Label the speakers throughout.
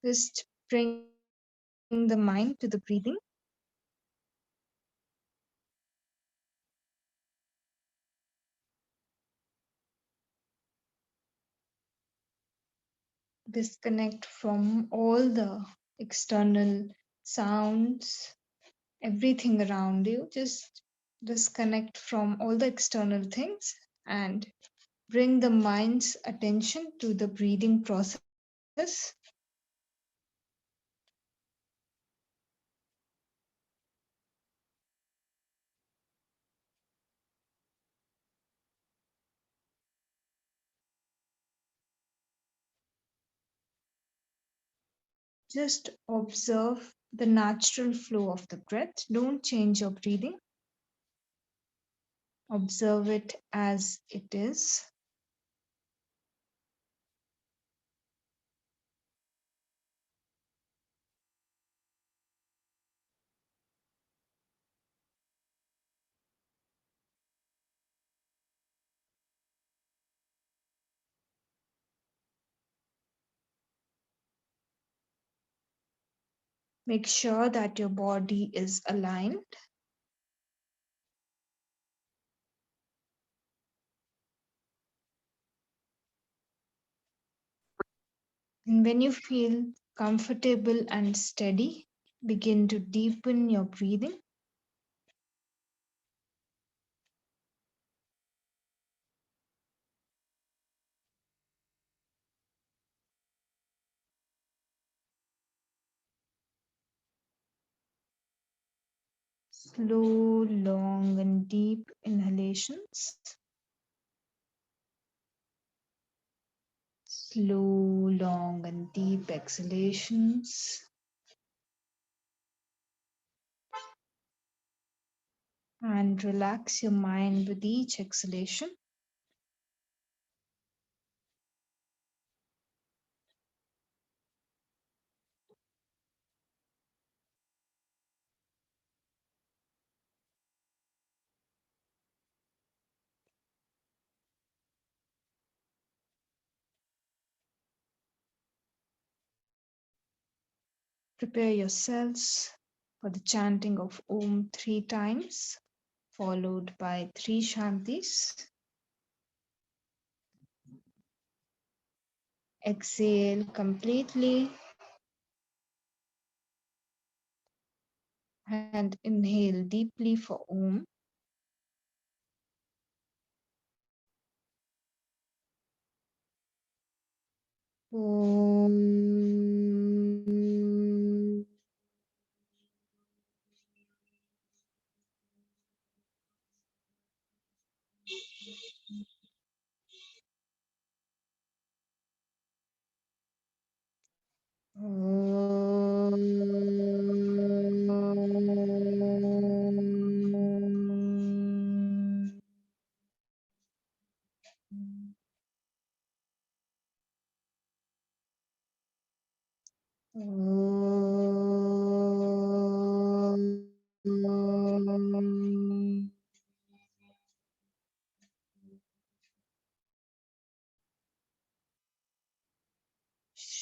Speaker 1: Just bring the mind to the breathing. Disconnect from all the external sounds, everything around you. Just disconnect from all the external things and bring the mind's attention to the breathing process. Just observe the natural flow of the breath. Don't change your breathing. Observe it as it is. Make sure that your body is aligned. And when you feel comfortable and steady, begin to deepen your breathing. Slow, long, and deep inhalations. Slow, long, and deep exhalations. And relax your mind with each exhalation. Prepare yourselves for the chanting of Om 3 times, followed by 3 Shantis. Exhale completely and inhale deeply for Om. Om.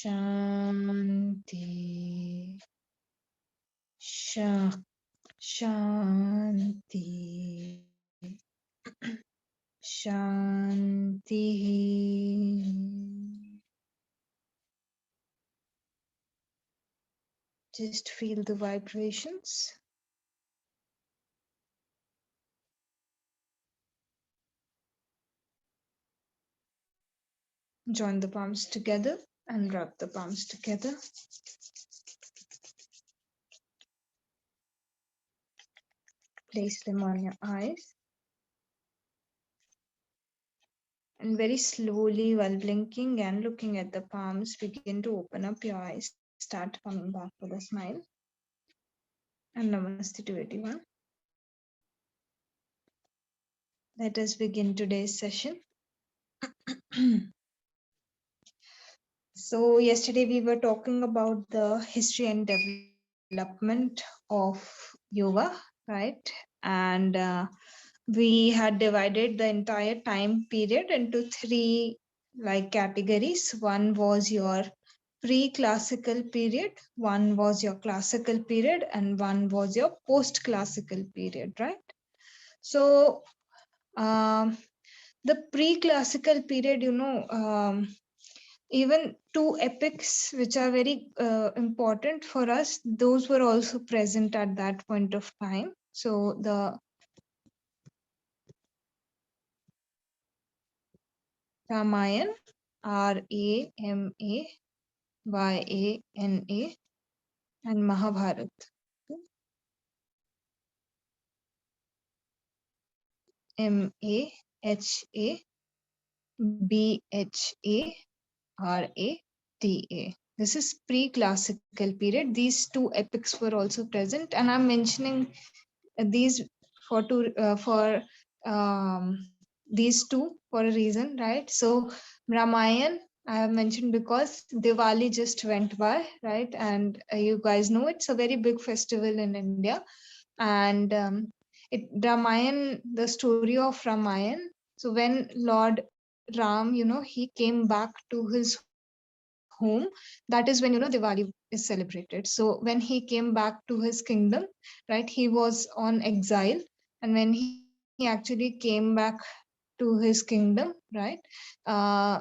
Speaker 1: Shanti. Shanti. Shanti. Just feel the vibrations. Join the palms together and rub the palms together. Place them on your eyes. And very slowly, while blinking and looking at the palms, begin to open up your eyes. Start coming back with a smile. And namaste to everyone. Let us begin today's session. So, yesterday we were talking about the history and development of yoga, right? And we had divided the entire time period into three like categories. One was your pre-classical period, one was your classical period, and one was your post-classical period, right? So um, the pre-classical period, even two epics which are very important for us, those were also present at that point of time. So the Ramayan, Ramayana, and Mahabharat. Mahabharata. This is pre-classical period. These two epics were also present, and I'm mentioning these for these two for a reason, right? So Ramayan I have mentioned because Diwali just went by, right? And you guys know it's a very big festival in India, and the story of Ramayan. So when Lord Ram, he came back to his home, that is when Diwali is celebrated. So when he came back to his kingdom, right, he was on exile, and when he actually came back to his kingdom, right, uh,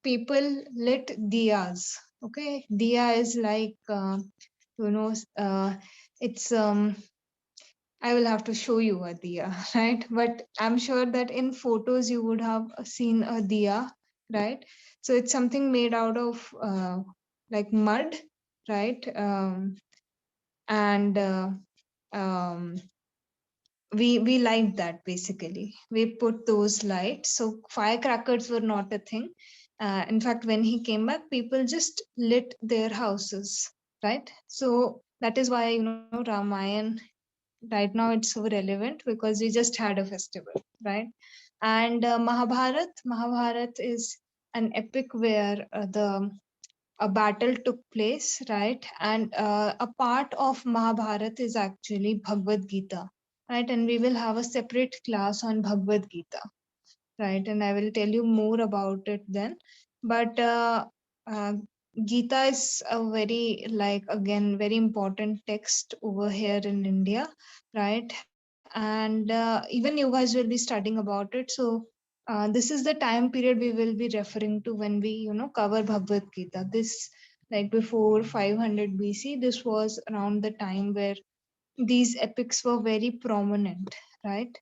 Speaker 1: people lit diyas. Okay, diya is like you know it's I will have to show you a diya, right? But I'm sure that in photos you would have seen a diya, right? So it's something made out of like mud, right? And um, we liked that basically. We put those lights. So firecrackers were not a thing. In fact, when he came back, people just lit their houses, right? So that is why Ramayan right now it's so relevant because we just had a festival, right? And Mahabharat is an epic where the a battle took place, right? And a part of Mahabharat is actually Bhagavad Gita, right? And we will have a separate class on Bhagavad Gita, right? And I will tell you more about it then. But uh, Gita is a very, like, again, very important text over here in India, right? And even you guys will be studying about it. So this is the time period we will be referring to when we, cover Bhagavad Gita. This, like, before 500 BC, this was around the time where these epics were very prominent, right?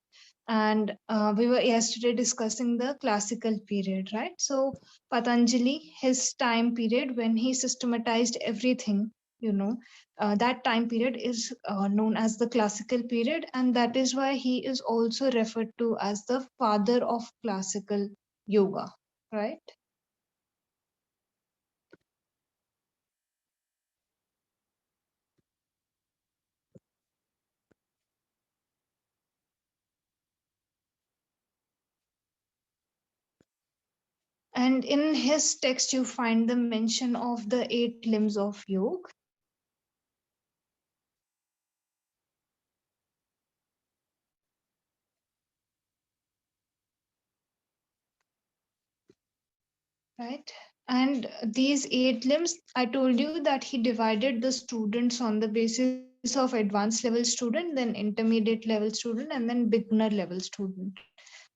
Speaker 1: And we were yesterday discussing the classical period, right? So Patanjali, his time period when he systematized everything, that time period is known as the classical period, and that is why he is also referred to as the father of classical yoga, right? And in his text, you find the mention of the eight limbs of yoga, right? And these eight limbs, I told you that he divided the students on the basis of advanced level student, then intermediate level student, and then beginner level student,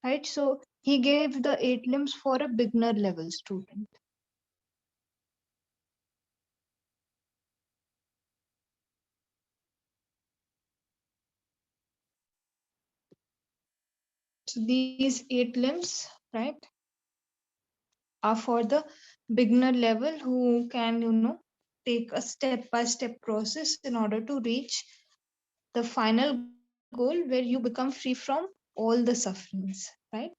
Speaker 1: right? So he gave the eight limbs for a beginner level student. So these eight limbs, right, are for the beginner level who can, take a step by step process in order to reach the final goal where you become free from all the sufferings, right?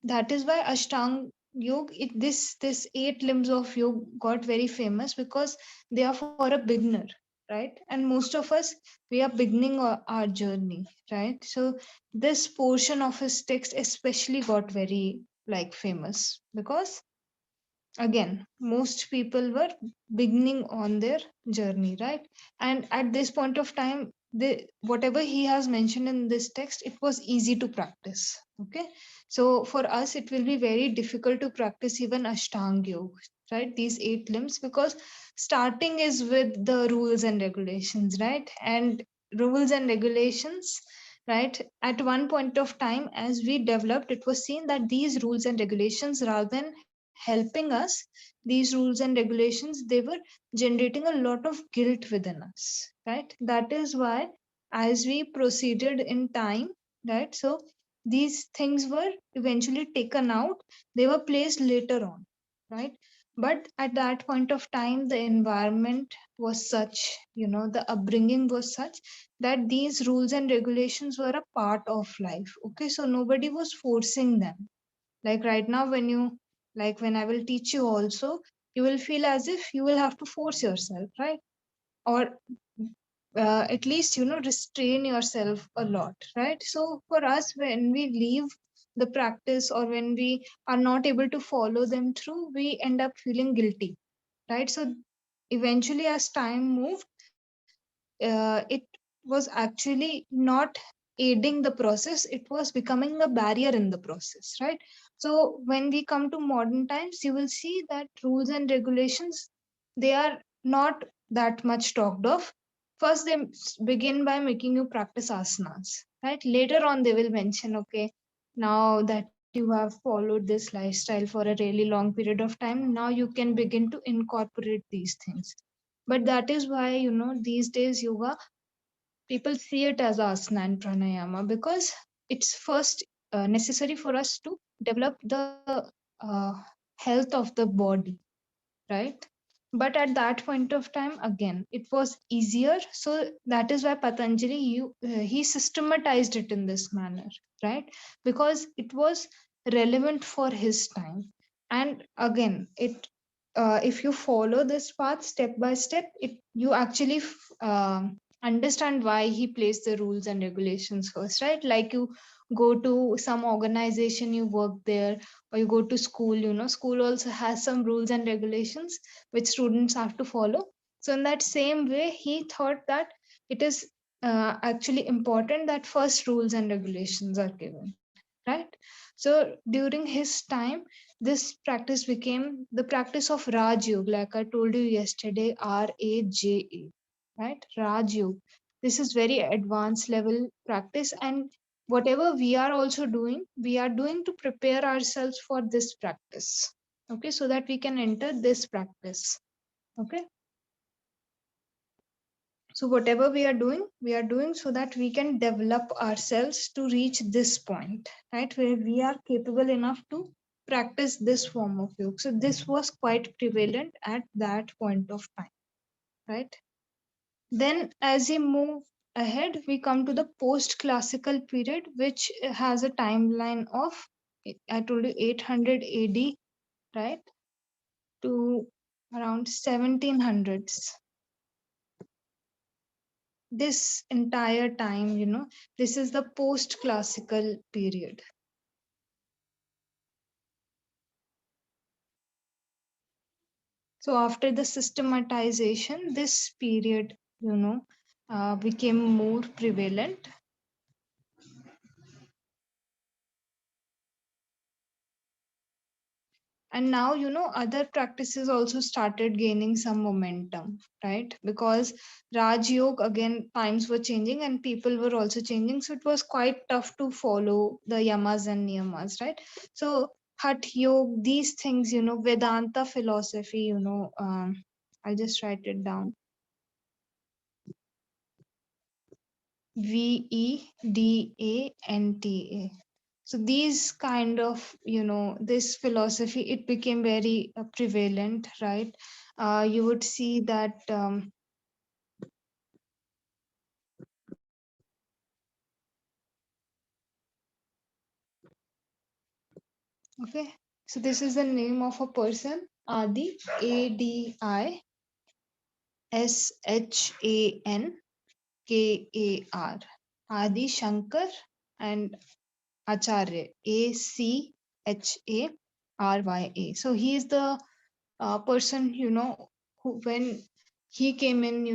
Speaker 1: That is why Ashtang Yoga, this eight limbs of yoga got very famous because they are for a beginner, right? And most of us, we are beginning our journey, right? So this portion of his text especially got very, like, famous because, again, most people were beginning on their journey, right? And at this point of time, whatever he has mentioned in this text, it was easy to practice. Okay, so for us it will be very difficult to practice even Ashtanga Yoga, right? These 8 limbs, because starting is with the rules and regulations, right? And rules and regulations, right, at one point of time as we developed, it was seen that these rules and regulations, rather than helping us, these rules and regulations, they were generating a lot of guilt within us, right? That is why as we proceeded in time, right, so these things were eventually taken out, they were placed later on, right? But at that point of time the environment was such, the upbringing was such that these rules and regulations were a part of life. Okay, so nobody was forcing them. Like right now, when I will teach you also, you will feel as if you will have to force yourself, right? Or at least, restrain yourself a lot, right? So for us, when we leave the practice, or when we are not able to follow them through, we end up feeling guilty, right? So eventually, as time moved, it was actually not aiding the process, it was becoming a barrier in the process, right? So when we come to modern times, you will see that rules and regulations, they are not that much talked of. First they begin by making you practice asanas, right? Later on they will mention, okay, now that you have followed this lifestyle for a really long period of time, now you can begin to incorporate these things. But that is why, these days yoga, people see it as asana and pranayama, because it's first necessary for us to develop the health of the body, right? But at that point of time, again, it was easier, so that is why Patanjali, he systematized it in this manner, right? Because it was relevant for his time. And again, if you follow this path step by step, it you actually understand why he placed the rules and regulations first, right? Like you go to some organization, you work there, or you go to school, school also has some rules and regulations which students have to follow. So in that same way, he thought that it is actually important that first rules and regulations are given, right? So during his time, this practice became the practice of Raj Yoga, like I told you yesterday, Raja, right? Raj Yoga. This is very advanced level practice, and whatever we are also doing, we are doing to prepare ourselves for this practice. Okay, so that we can enter this practice. Okay, so whatever we are doing so that we can develop ourselves to reach this point, right, where we are capable enough to practice this form of yoga. So this was quite prevalent at that point of time, right? Then as we move ahead, we come to the post classical period, which has a timeline of, I told you, 800 AD, right, to around 1700s. This entire time, this is the post classical period. So after the systematization, this period, became more prevalent. And now, other practices also started gaining some momentum, right? Because Raj Yoga, again, times were changing and people were also changing, so it was quite tough to follow the yamas and niyamas, right? So Hatha Yoga, these things, Vedanta philosophy, I'll just write it down. Vedanta. So these kind of, this philosophy, it became very prevalent, right? You would see that, okay, so this is the name of a person, Adi, Adishakar, Adi Shankar, and Acharya, Acharya. So he is the person, who when he came in,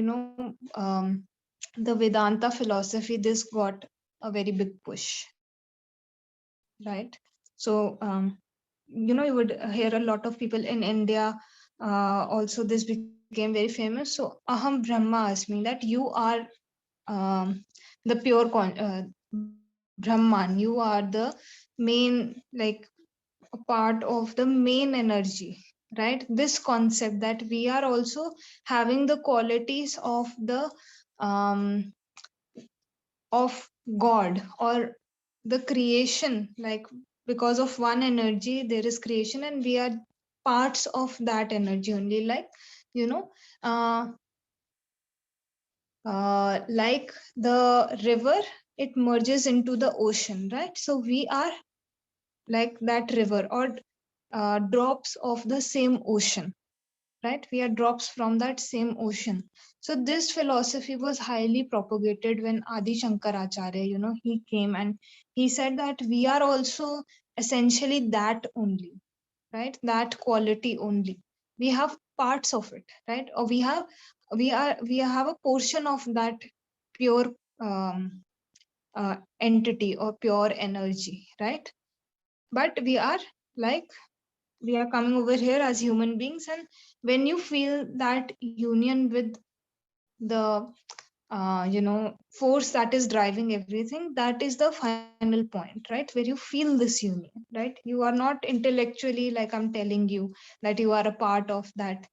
Speaker 1: the Vedanta philosophy, this got a very big push, right? So, you would hear a lot of people in India. Also, this became very famous. So, Aham Brahma Asmi, that you are um, the pure Brahman. You are the main, like a part of the main energy, right? This concept that we are also having the qualities of God, or the creation, like because of one energy there is creation, and we are parts of that energy only, like you know uh, like the river, it merges into the ocean, right? So we are like that river, or drops of the same ocean, right? We are drops from that same ocean. So this philosophy was highly propagated when Adi Shankaracharya, he came and he said that we are also essentially that only, right? That quality only. We have parts of it, right? Or we have a portion of that pure um, entity or pure energy, right? But we are like we are coming over here as human beings, and when you feel that union with the force that is driving everything, that is the final point, right? Where you feel this union, right? You are not intellectually, like I'm telling you, that you are a part of that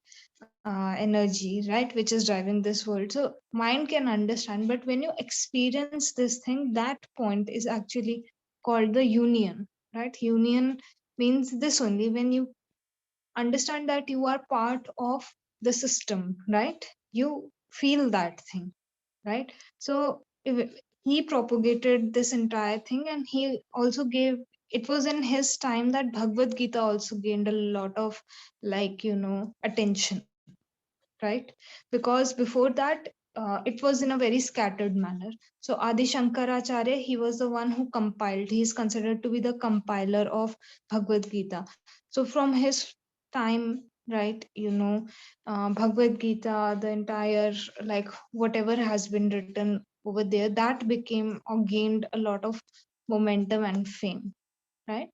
Speaker 1: energy, right, which is driving this world. So mind can understand, but when you experience this thing, that point is actually called the union, right? Union means this only, when you understand that you are part of the system, right? You feel that thing, right? So he propagated this entire thing, and he also gave, it was in his time that Bhagavad Gita also gained a lot of, like, attention, right? Because before that, it was in a very scattered manner. So Adi Shankaracharya, he was the one who compiled, he is considered to be the compiler of Bhagavad Gita. So from his time, right, Bhagavad Gita, the entire, like whatever has been written over there, that became or gained a lot of momentum and fame, right?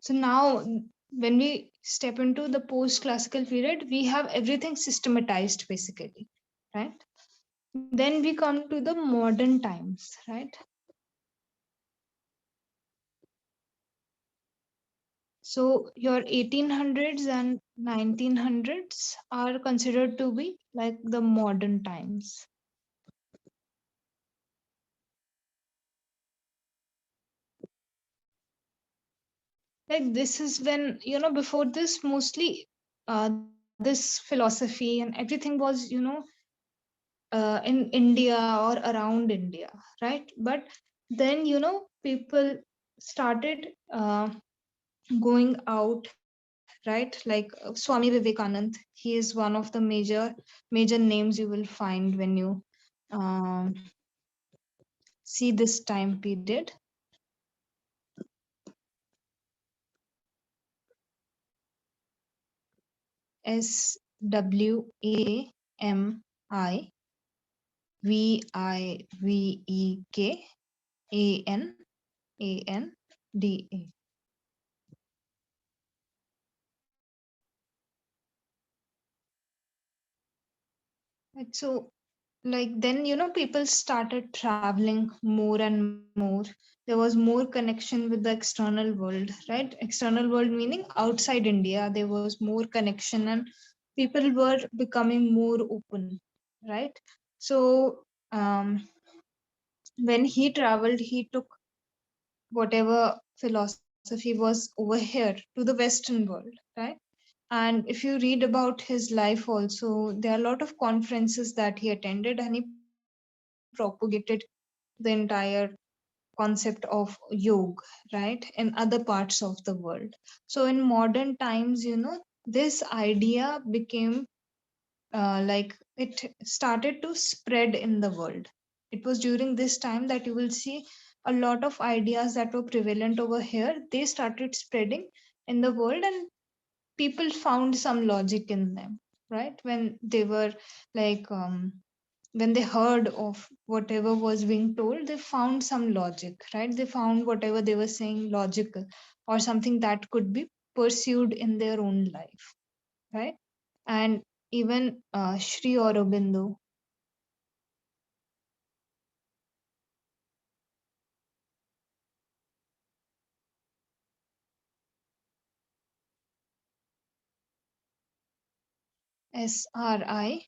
Speaker 1: So now, when we step into the post classical period, we have everything systematized basically, right? Then we come to the modern times, right? So your 1800s and 1900s are considered to be like the modern times. Like this is when, before this, mostly this philosophy and everything was, in India or around India, right? But then, people started going out, right? Like Swami Vivekanand, he is one of the major names you will find when you um, see this time period. Swamivekananda. Right, so, like, then, people started traveling more and more. There was more connection with the external world, right? External world meaning outside India. There was more connection, and people were becoming more open, right? So, when he traveled, he took whatever philosophy was over here to the Western world, right? And if you read about his life also, there are a lot of conferences that he attended, and he propagated the entire concept of yoga, right, in other parts of the world. So in modern times, this idea became like it started to spread in the world. It was during this time that you will see a lot of ideas that were prevalent over here, they started spreading in the world, and people found some logic in them. right? When they were like when they heard of whatever was being told, they found some logic, right? They found whatever they were saying logical, or something that could be pursued in their own life, right? And even Sri Aurobindo, Sriaurobindo.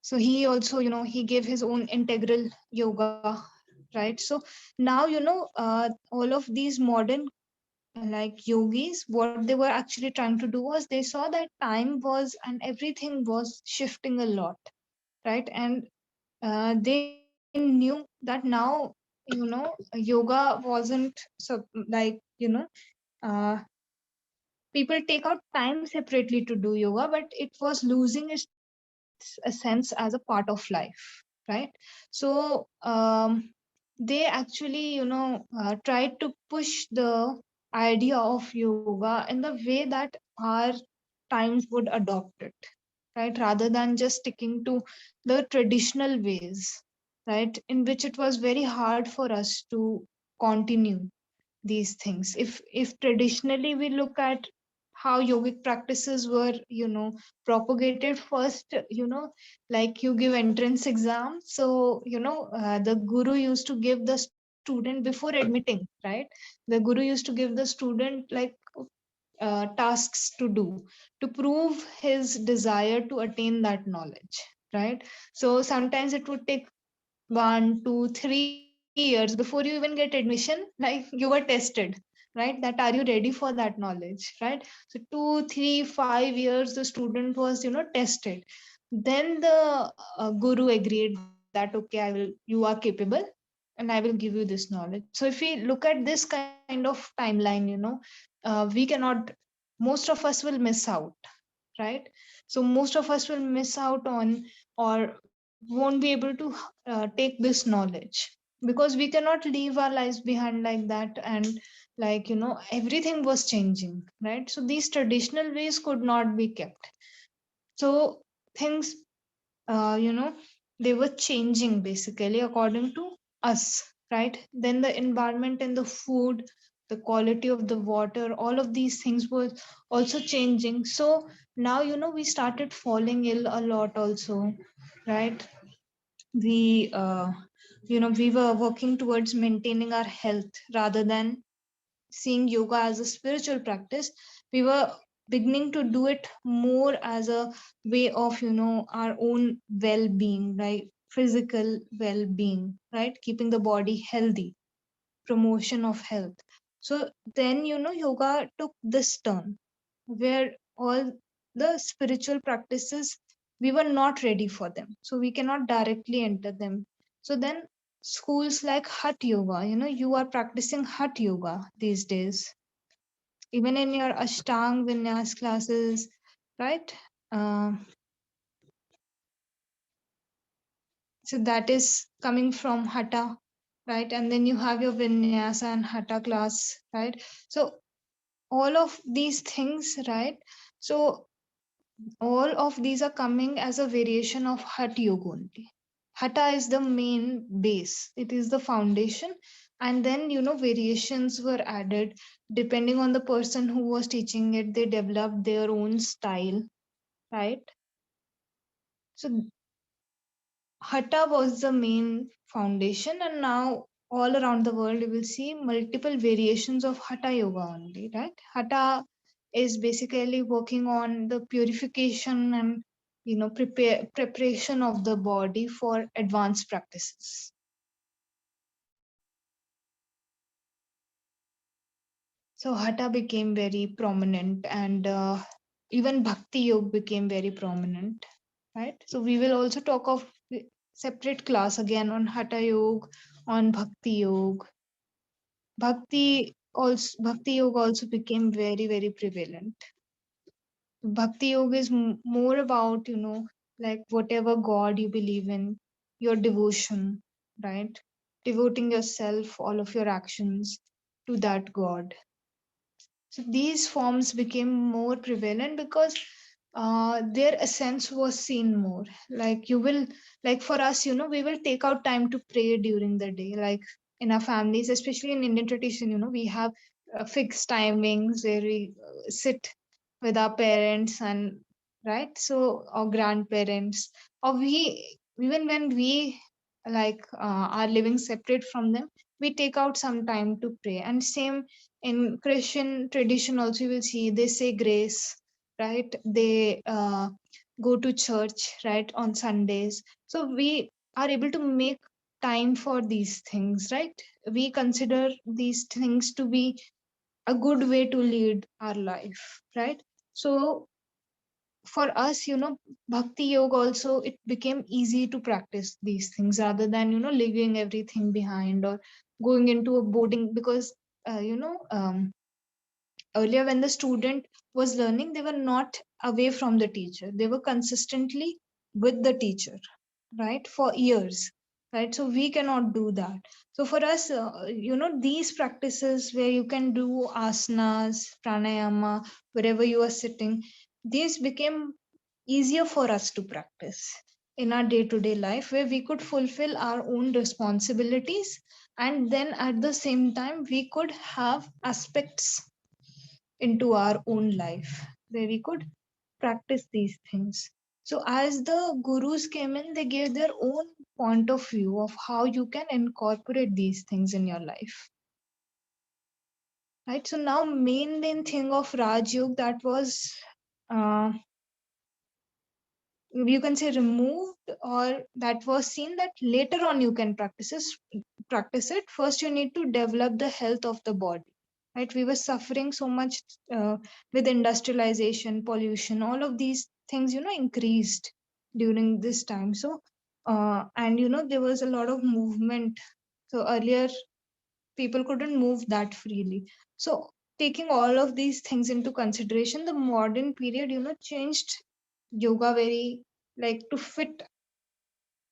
Speaker 1: So he also, he gave his own integral yoga, right? So now, all of these modern like yogis, what they were actually trying to do was they saw that time was and everything was shifting a lot, right? And they knew that now, yoga wasn't so like, uh, people take out time separately to do yoga, but it was losing its essence as a part of life, right? So they actually, tried to push the idea of yoga in the way that our times would adopt it, right? Rather than just sticking to the traditional ways, right? In which it was very hard for us to continue these things. If traditionally we look at how yogic practices were, propagated first, like you give entrance exam, so the guru used to give the student before admitting, right? The guru used to give the student like tasks to do to prove his desire to attain that knowledge, right? So sometimes it would take 1, 2, 3 years before you even get admission, like you were tested, right? That are you ready for that knowledge, right? So 2, 3, 5 years the student was, tested. Then the guru agreed that okay, you are capable, and I will give you this knowledge. So if we look at this kind of timeline, we cannot, most of us will miss out, right? So most of us will miss out on, or won't be able to take this knowledge, because we cannot leave our lives behind like that. And like, everything was changing, right? So these traditional ways could not be kept. So things, they were changing basically according to us, right? Then the environment and the food, the quality of the water, all of these things were also changing. So now, we started falling ill a lot also, right? We we were working towards maintaining our health rather than seeing yoga as a spiritual practice. We were beginning to do it more as a way of, our own well-being, right? Physical well-being, right? Keeping the body healthy, promotion of health. So then, yoga took this turn where all the spiritual practices, we were not ready for them, so we cannot directly enter them. So then schools like Hatha Yoga, you are practicing Hatha Yoga these days, even in your Ashtang Vinyas classes, right? uh, so that is coming from Hatha, right? And then you have your Vinyasa and Hatha class, right? So all of these things, right? So all of these are coming as a variation of Hatha Yoga only. Hatha is the main base, it is the foundation. And then, variations were added depending on the person who was teaching it. They developed their own style, right? So Hatha was the main foundation, and now all around the world you will see multiple variations of Hatha Yoga only, right? Hatha is basically working on the purification and, preparation of the body for advanced practices. So Hatha became very prominent, and even Bhakti Yoga became very prominent, right? So we will also talk of separate class again on Hatha Yoga, on Bhakti Yoga. Bhakti Yoga also became very very prevalent. Bhakti Yoga is more about, like whatever God you believe in. your devotion, right? Devoting yourself, all of your actions to that God. So these forms became more prevalent because their essence was seen more. Like you will, like for us, we will take out time to pray during the day. Like in our families, especially in Indian tradition, we have fixed timings where we sit with our parents and right, so our grandparents, or we even when we are living separate from them, we take out some time to pray. And same in Christian tradition also, you will see they say grace, right? They go to church, right, on Sundays. So we are able to make time for these things, right? We consider these things to be a good way to lead our life, right? So for us, bhakti yoga also, it became easy to practice these things rather than leaving everything behind or going into a boarding. Because earlier when the student was learning, they were not away from the teacher, they were consistently with the teacher, right, for years, right? So we cannot do that. So for us, these practices where you can do asanas, pranayama, wherever you are sitting, these became easier for us to practice in our day to day life, where we could fulfill our own responsibilities, and then at the same time we could have aspects into our own life where we could practice these things. So, as the gurus came in, they gave their own point of view of how you can incorporate these things in your life. Right. So now, main thing of Raj Yoga that was, uh, you can say, removed, or that was seen that later on you can practice it. First you need to develop the health of the body, right? We were suffering so much with industrialization, pollution, all of these things increased during this time. So and there was a lot of movement. So earlier people couldn't move that freely. So taking all of these things into consideration, the modern period changed yoga very, like, to fit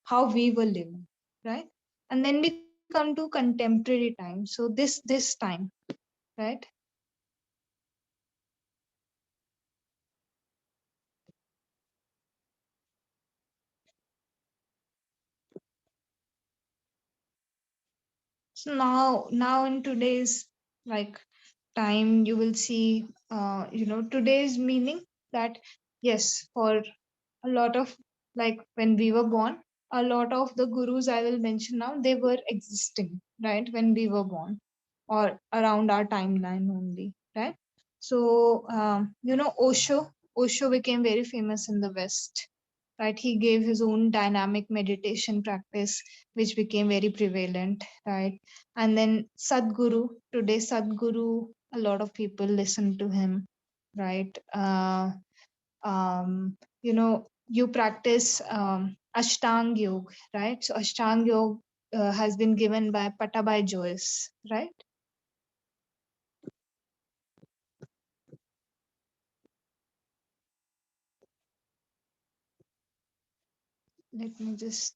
Speaker 1: how we were living, right? And then we come to contemporary time. So this time, right? So now in today's, like, time, you will see today's meaning, that yes, for a lot of, like, when we were born, a lot of the gurus I will mention now, they were existing, right, when we were born, or around our timeline only, right? So Osho became very famous in the West, right? He gave his own dynamic meditation practice, which became very prevalent, right? And then Sadhguru, today Sadhguru, a lot of people listen to him, right? You practice Ashtang Yoga, right? So Ashtang Yoga has been given by Patabai Joyce, right? Let me just,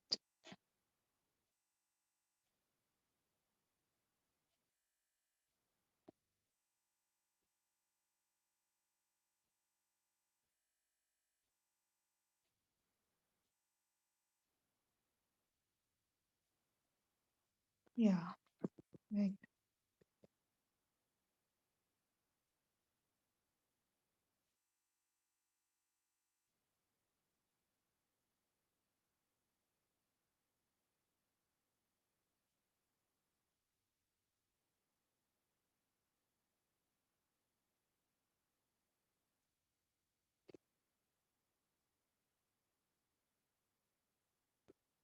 Speaker 1: yeah, right.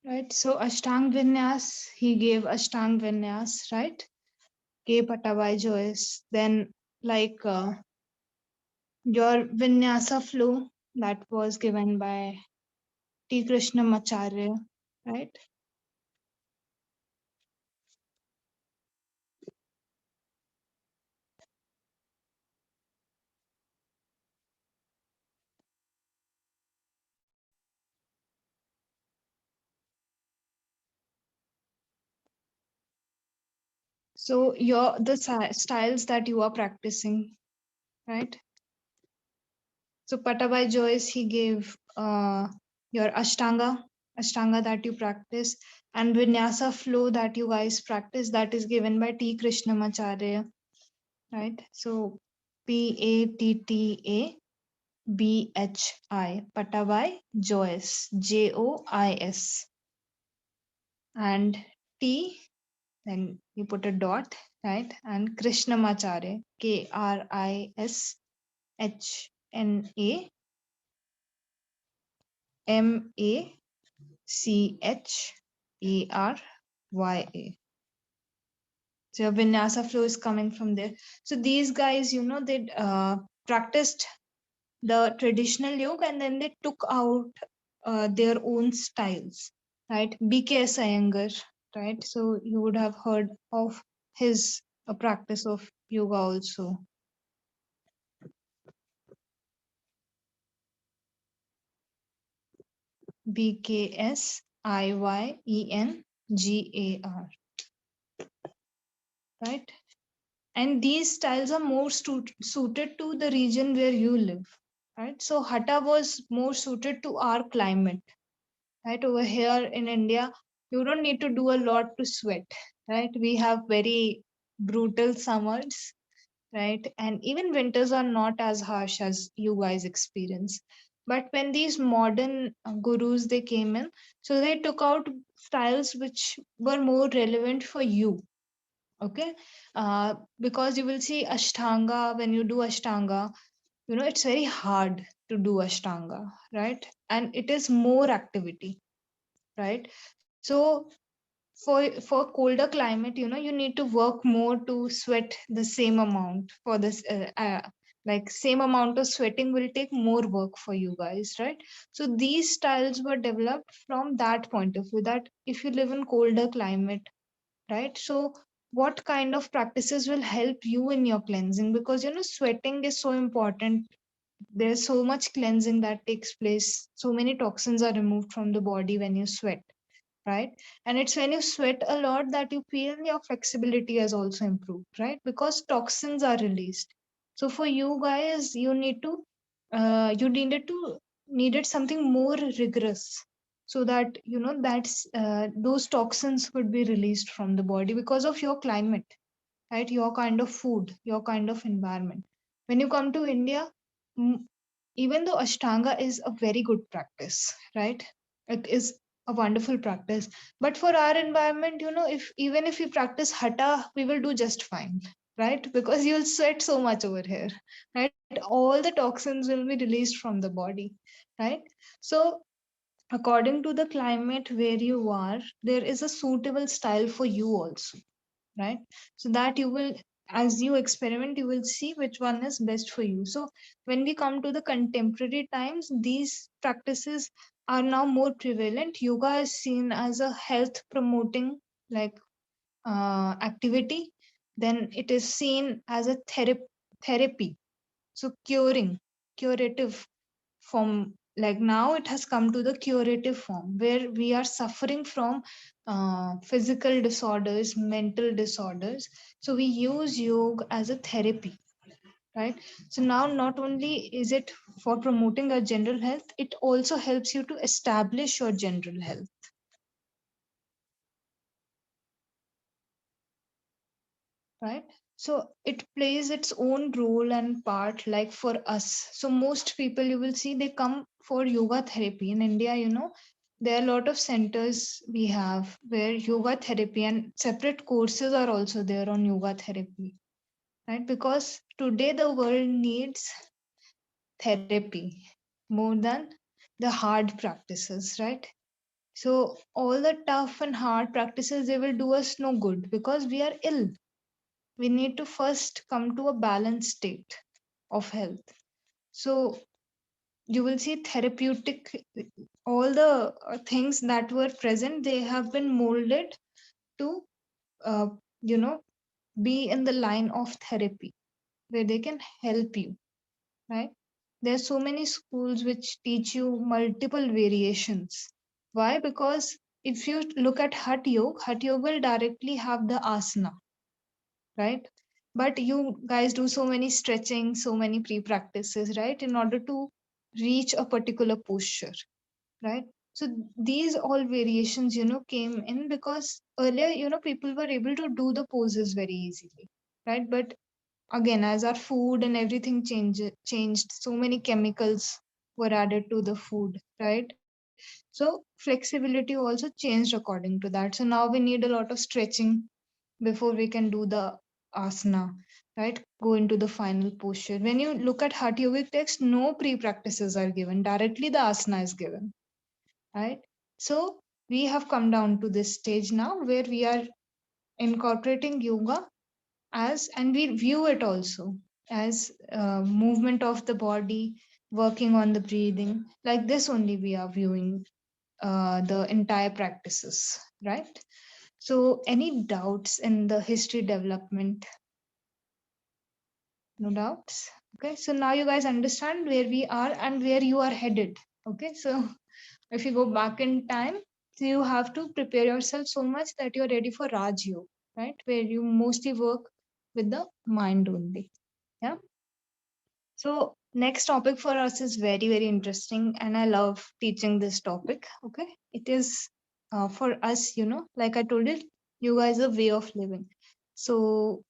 Speaker 1: Right. So Ashtang Vinyas, he gave Ashtang Vinyas, right? Gave Patabai Joyce. Then, like, your Vinyasa flow, that was given by T. Krishnamacharya, right? So your the styles that you are practicing, right? So Patabai Joyce, he gave your Ashtanga that you practice, and Vinyasa flow that you guys practice, that is given by T. Krishnamacharya, right? So Pattabhi, Patabai Joyce, Jois, and T, then you put a dot, right? And Krishnamacharya, KrishnamaCharya. So your vinyasa flow is coming from there. So these guys, they practiced the traditional yoga and then they took out their own styles, right? BKS Iyengar, right? So you would have heard of his practice of yoga also. BKSIYENGAR, right? And these styles are more suited to the region where you live, right? So Hatha was more suited to our climate, right? Over here in India, you don't need to do a lot to sweat, right? We have very brutal summers, right? And even winters are not as harsh as you guys experience. But when these modern gurus they came in, so they took out styles which were more relevant for you. Okay, because you will see Ashtanga, when you do Ashtanga, it's very hard to do Ashtanga, right? And it is more activity, right? So for colder climate, you need to work more to sweat the same amount for this like same amount of sweating will take more work for you guys, right? So these styles were developed from that point of view, that if you live in colder climate, right? So what kind of practices will help you in your cleansing? Because sweating is so important. There's so much cleansing that takes place, so many toxins are removed from the body when you sweat, right? And it's when you sweat a lot that you feel your flexibility has also improved, right? Because toxins are released. So for you guys, you needed something more rigorous, so that that's those toxins could be released from the body because of your climate, right? Your kind of food, your kind of environment. When you come to India, mm, even though Ashtanga is a very good practice, right? It is a wonderful practice. But for our environment, if even if we practice Hatha, we will do just fine, right? Because you'll sweat so much over here, right? All the toxins will be released from the body, right? So according to the climate where you are, there is a suitable style for you also, right? So that you will, as you experiment, you will see which one is best for you. So when we come to the contemporary times, these practices are now more prevalent. Yoga is seen as a health promoting, like activity. Then it is seen as a therapy, so curative form. Like now it has come to the curative form where we are suffering from physical disorders, mental disorders. So we use yoga as a therapy, right? So now not only is it for promoting our general health, it also helps you to establish your general health, right? So it plays its own role and part, like for us. So most people, you will see, they come for yoga therapy in India. There are a lot of centers we have where yoga therapy and separate courses are also there on yoga therapy, right? Because today the world needs therapy more than the hard practices, right? So all the tough and hard practices, they will do us no good because we are ill. We need to first come to a balanced state of health. So you will see therapeutic, all the things that were present, they have been molded to, uh, you know, be in the line of therapy where they can help you, right? There are so many schools which teach you multiple variations. Why? Because if you look at Hatha Yoga will directly have the asana, right? But you guys do so many stretching, so many pre-practices, right, in order to reach a particular posture, right? So these all variations, came in because earlier, people were able to do the poses very easily, right? But again, as our food and everything changed, so many chemicals were added to the food, right? So flexibility also changed according to that. So now we need a lot of stretching before we can do the asana, right? Go into the final posture. When you look at Hatha Yogic text, no pre-practices are given. Directly the asana is given, right? So we have come down to this stage now where we are incorporating yoga as, and we view it also as movement of the body, working on the breathing. Like this only we are viewing the entire practices, right? So, any doubts in the history development? No doubts. Okay, so now you guys understand where we are and where you are headed. Okay, so if you go back in time, so you have to prepare yourself so much that you're ready for Raj Yoga, right? Where you mostly work with the mind only. Yeah. So next topic for us is very, very interesting, and I love teaching this topic. Okay, it is for us, like I told you, yoga is a way of living. So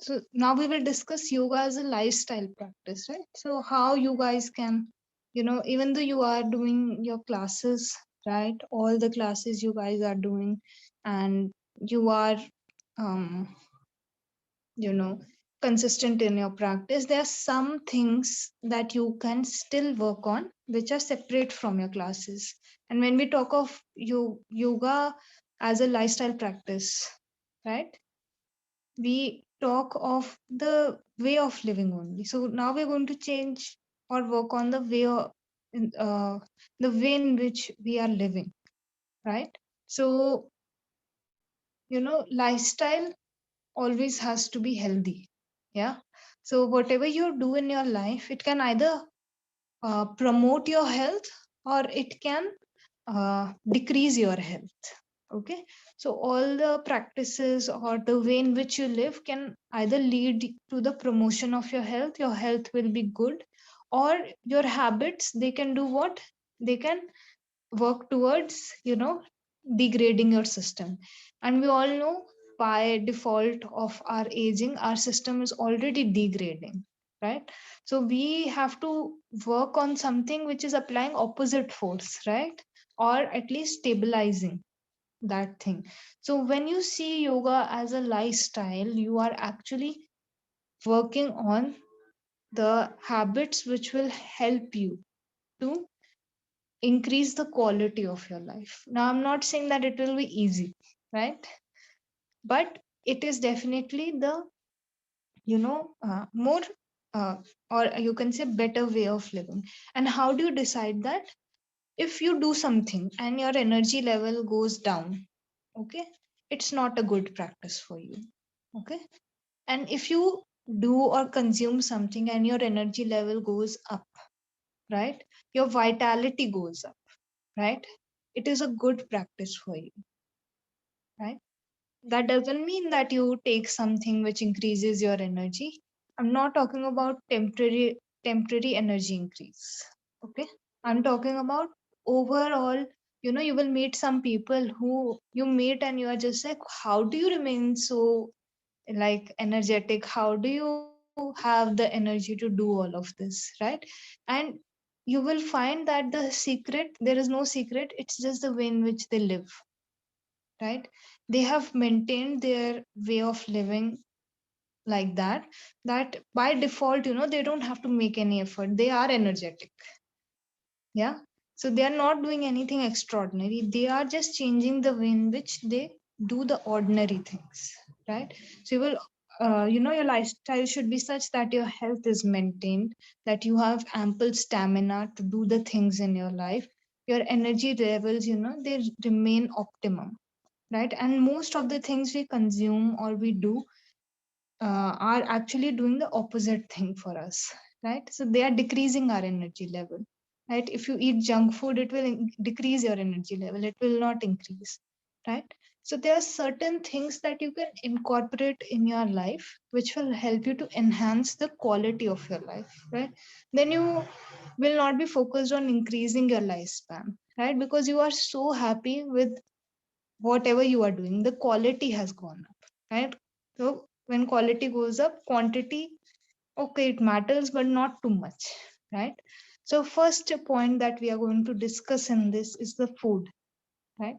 Speaker 1: So now we will discuss yoga as a lifestyle practice, right? So how you guys can, even though you are doing your classes, right? All the classes you guys are doing, and you are, um, you know, consistent in your practice, there are some things that you can still work on, which are separate from your classes. And when we talk of yoga as a lifestyle practice, right? We talk of the way of living only. So now we're going to change or work on the way in which we are living, right? So lifestyle always has to be healthy. Yeah. So whatever you do in your life, it can either promote your health or it can decrease your health. Okay, so all the practices or the way in which you live can either lead to the promotion of your health will be good, or your habits, they can do what, they can work towards degrading your system. And we all know, by default of our aging, our system is already degrading, right? So we have to work on something which is applying opposite force, right? Or at least stabilizing that thing. So when you see yoga as a lifestyle, you are actually working on the habits which will help you to increase the quality of your life. Now, I'm not saying that it will be easy, right? But it is definitely the, more, uh, or you can say better way of living. And how do you decide that? If you do something and your energy level goes down, okay, it's not a good practice for you. Okay. And if you do or consume something and your energy level goes up, right, your vitality goes up, right, it is a good practice for you, right? That doesn't mean that you take something which increases your energy. I'm not talking about temporary energy increase. Okay, I'm talking about overall. You will meet some people who you meet and you are just like, how do you remain so like energetic? How do you have the energy to do all of this, right? And you will find that the secret, there is no secret, it's just the way in which they live, right? They have maintained their way of living like that, that by default, they don't have to make any effort, they are energetic. Yeah. So they are not doing anything extraordinary, they are just changing the way in which they do the ordinary things, right? So you will your lifestyle should be such that your health is maintained, that you have ample stamina to do the things in your life, your energy levels, they remain optimum, right? And most of the things we consume or we do, are actually doing the opposite thing for us, right? So they are decreasing our energy level, right? If you eat junk food, it will decrease your energy level, it will not increase, right? So there are certain things that you can incorporate in your life which will help you to enhance the quality of your life, right? Then you will not be focused on increasing your lifespan, right? Because you are so happy with whatever you are doing, the quality has gone up, right? So when quality goes up, quantity, okay, it matters, but not too much, right? So first point that we are going to discuss in this is the food, right?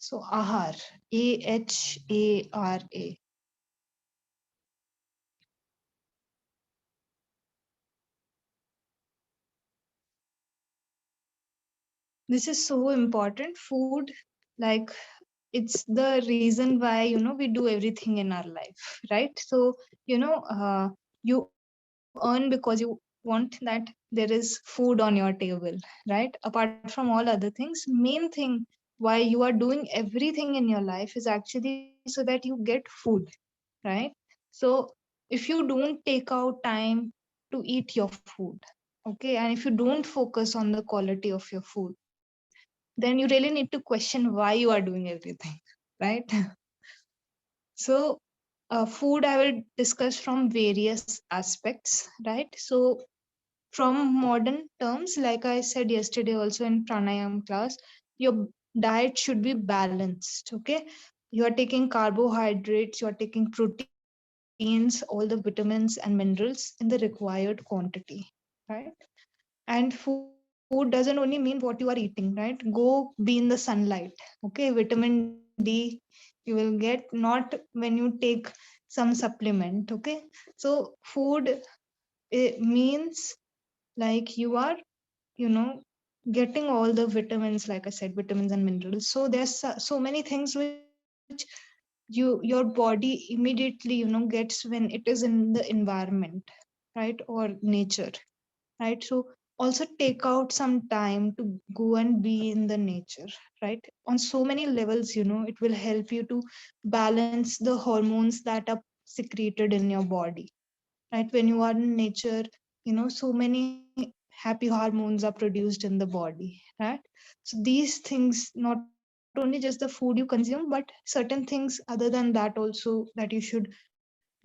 Speaker 1: So ahar, ahara. This is so important. Food, like, it's the reason why, we do everything in our life, right? So, you earn because you want that there is food on your table, right? Apart from all other things, main thing why you are doing everything in your life is actually so that you get food, right? So if you don't take out time to eat your food, okay, and if you don't focus on the quality of your food, then you really need to question why you are doing everything, right? So food I will discuss from various aspects, right? So from modern terms, like I said yesterday also in pranayam class, your diet should be balanced, okay? You are taking carbohydrates, you are taking proteins, all the vitamins and minerals in the required quantity, right? And food doesn't only mean what you are eating, right? Go be in the sunlight, okay? Vitamin D you will get not when you take some supplement, okay? So food, it means like you are, you know getting all the vitamins, like I said, vitamins and minerals. So there's so many things which your body immediately, gets when it is in the environment, right, or nature, right? So also take out some time to go and be in the nature, right? On so many levels, it will help you to balance the hormones that are secreted in your body, right? When you are in nature, so many happy hormones are produced in the body, right? So these things, not only just the food you consume, but certain things other than that also that you should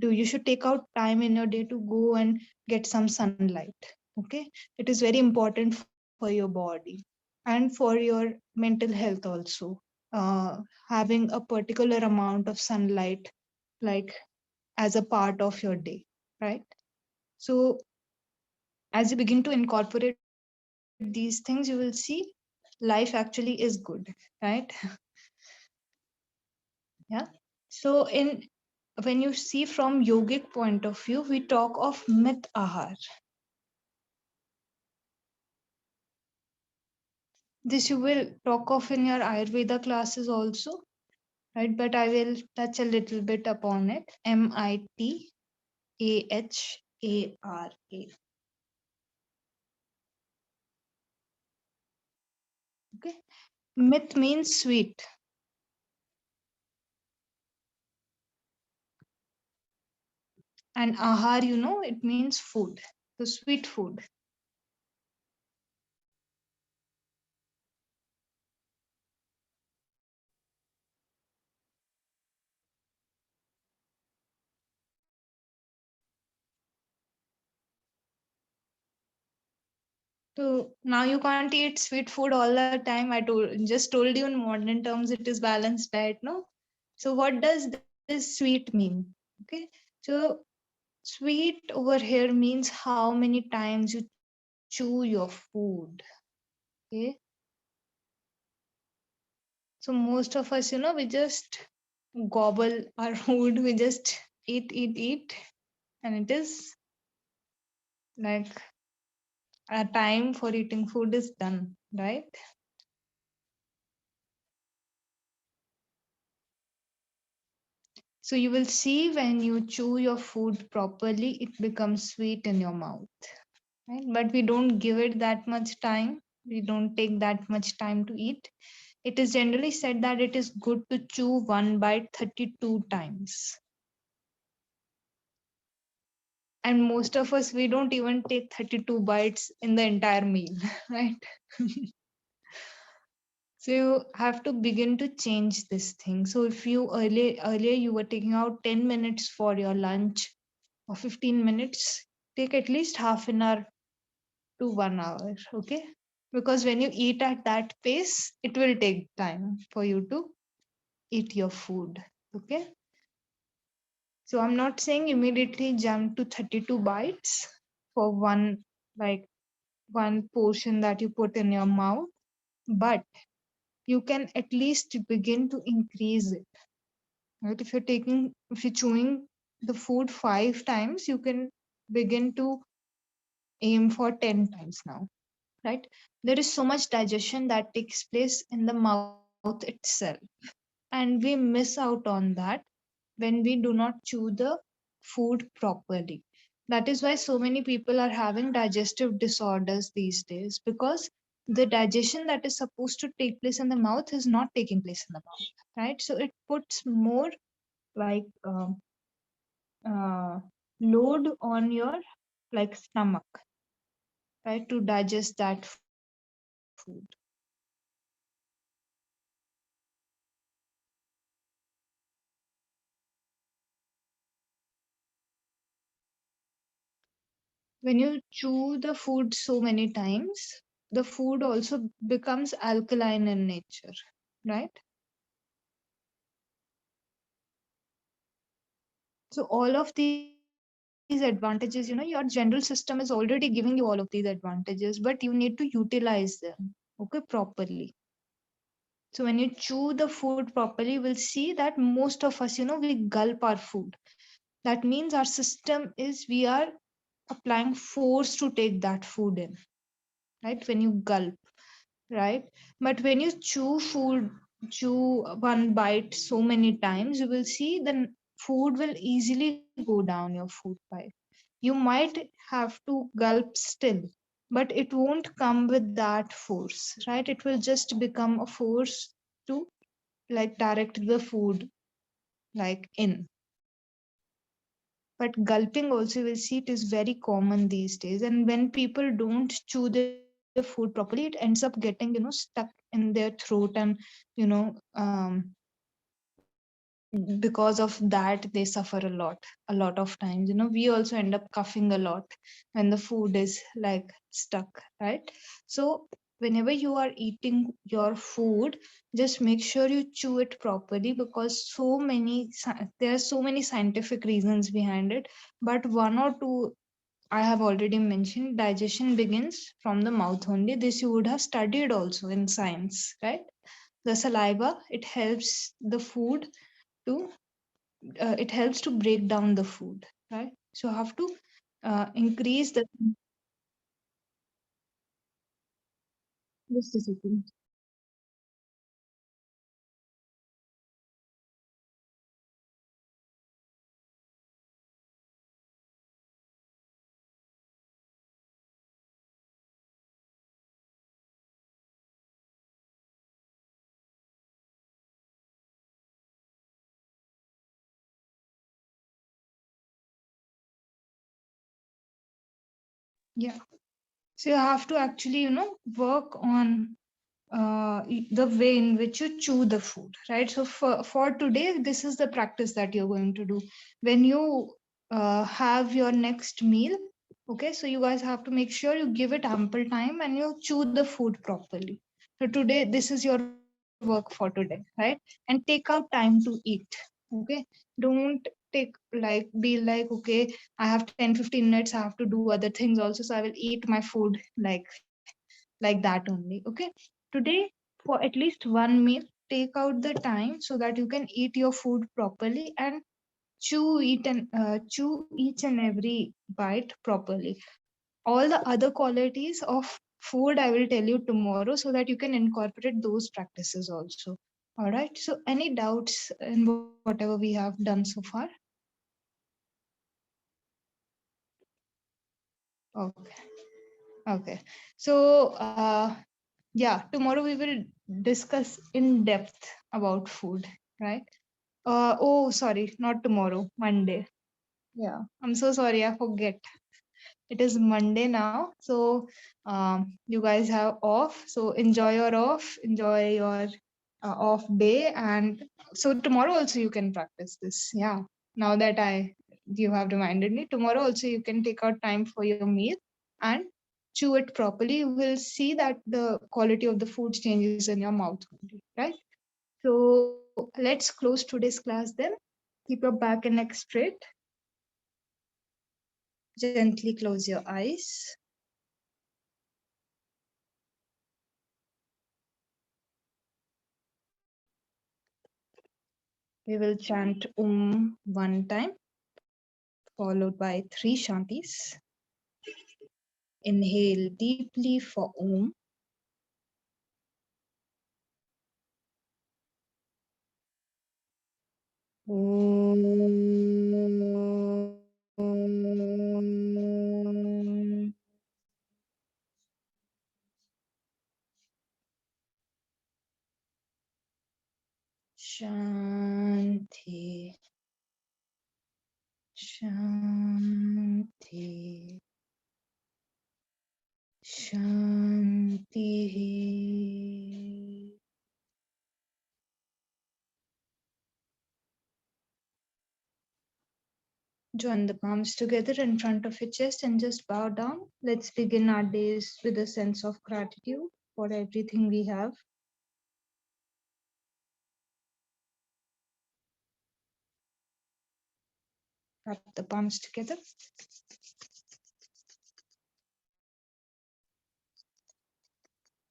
Speaker 1: do. You should take out time in your day to go and get some sunlight, okay? It is very important for your body and for your mental health also. Having a particular amount of sunlight, like, as a part of your day, right? So as you begin to incorporate these things, you will see life actually is good, right? Yeah. So in when you see from yogic point of view, we talk of mit ahar. This you will talk of in your Ayurveda classes also, right? But I will touch a little bit upon it. Mitahara. Okay. Mit means sweet, and ahar, it means food. So sweet food. So now you can't eat sweet food all the time. Just told you in modern terms it is balanced diet, no? So what does this sweet mean? Okay. So sweet over here means how many times you chew your food. Okay. So most of us, we just gobble our food, we just eat, and it is like a time for eating food is done, right? So you will see when you chew your food properly, it becomes sweet in your mouth, right? But we don't give it that much time. We don't take that much time to eat. It is generally said that it is good to chew one bite 32 times. And most of us, we don't even take 32 bites in the entire meal, right? So you have to begin to change this thing. So if you earlier you were taking out 10 minutes for your lunch or 15 minutes, take at least half an hour to 1 hour, okay? Because when you eat at that pace, it will take time for you to eat your food, okay? So I'm not saying immediately jump to 32 bites for like one portion that you put in your mouth, but you can at least begin to increase it, right? If you're chewing the food 5 times, you can begin to aim for 10 times now, right? There is so much digestion that takes place in the mouth itself, and we miss out on that when we do not chew the food properly. That is why so many people are having digestive disorders these days, because the digestion that is supposed to take place in the mouth is not taking place in the mouth, right? So it puts more like uh, load on your like stomach, right, to digest that food. When you chew the food so many times, the food also becomes alkaline in nature, right? So all of these advantages, your general system is already giving you all of these advantages, but you need to utilize them, okay, properly. So when you chew the food properly, we'll see that most of us, we gulp our food. That means our system is, we are applying force to take that food in, right? When you gulp, right? But when you chew one bite so many times, you will see the food will easily go down your food pipe. You might have to gulp still, but it won't come with that force, right? It will just become a force to like direct the food like in. But gulping also, you will see it is very common these days. And when people don't chew their food properly, it ends up getting, stuck in their throat. And, you know, because of that, they suffer a lot of times. We also end up coughing a lot when the food is like stuck, right? So, whenever you are eating your food, just make sure you chew it properly, because there are so many scientific reasons behind it. But one or two I have already mentioned. Digestion begins from the mouth only. This you would have studied also in science, right? The saliva, to it helps to break down the food, right? So you have to increase the. Just a second. Yeah. So you have to actually, work on the way in which you chew the food, right? So for today, this is the practice that you're going to do when you have your next meal. Okay, so you guys have to make sure you give it ample time and you chew the food properly. So today, this is your work for today, right? And take out time to eat. Okay, don't take like be like, okay, I have 10-15 minutes, I have to do other things also, so I will eat my food like that only. Okay, today, for at least one meal, take out the time so that you can eat your food properly and chew each and every bite properly. All the other qualities of food I will tell you tomorrow, so that you can incorporate those practices also. All right, so any doubts in whatever we have done so far? Okay. Okay. So yeah, tomorrow we will discuss in depth about food, right? Oh, sorry, not tomorrow, Monday. Yeah, I'm so sorry, I forget. It is Monday now, so you guys have off. So enjoy your off, enjoy your off day, and so tomorrow also you can practice this. Yeah, now that you have reminded me, tomorrow also you can take out time for your meal and chew it properly. You will see that the quality of the food changes in your mouth only, right? So let's close today's class then. Keep your back and neck straight. Gently close your eyes. We will chant Om one time, followed by three Shantis. Inhale deeply for Om. Om. Shanti. Shanti. Shanti. Join the palms together in front of your chest and just bow down. Let's begin our days with a sense of gratitude for everything we have. Wrap the palms together.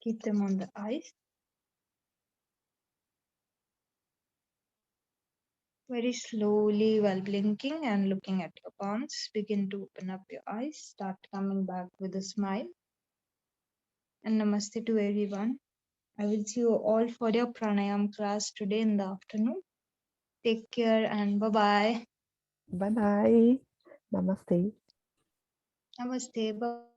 Speaker 1: Keep them on the eyes. Very slowly, while blinking and looking at your palms, begin to open up your eyes. Start coming back with a smile. And namaste to everyone. I will see you all for your pranayam class today in the afternoon. Take care and bye bye.
Speaker 2: Bye bye. Namaste.
Speaker 1: Namaste. Bye bye.